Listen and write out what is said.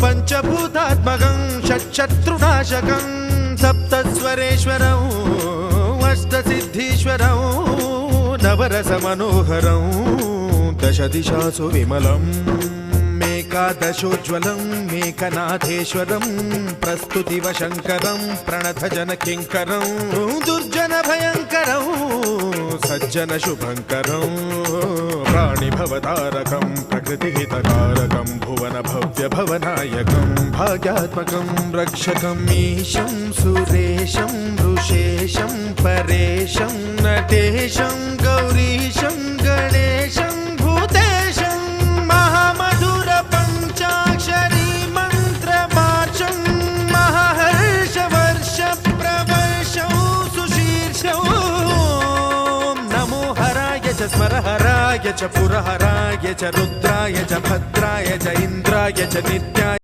పంచభూతాత్మకం షట్శత్రునాశకం సప్తస్వరేశ్వరం అష్టసిద్ధీశ్వరం నవరసమనోహరం దశ దిశాసు విమలం మేకాదశోజ్వలం మేకనాథేశ్వరం ప్రస్తుతివ శంకరం ప్రణతజన కింకరం దుర్జన భయంకరం సజ్జన శుభంకరం ప్రాణిభవతారకం ప్రకృతిహితకారకం భువన భవ్య భవనాయకం భాగ్యాత్మకం రక్షకం ఈశం సురేశం ఋషేశం పరేశం నటేశం గౌరీశం గణేశం భూతేశం మహామధుర పంచాక్షరీ మంత్రమార్చం మహాహర్షవర్ష ప్రవర్షం సుశీర్షం నమో హరాయ చ స్మరహరాయ చ పురహరాయ చ రుద్రాయ చ భద్రాయ చ ఇంద్రాయ చ నిత్యాయ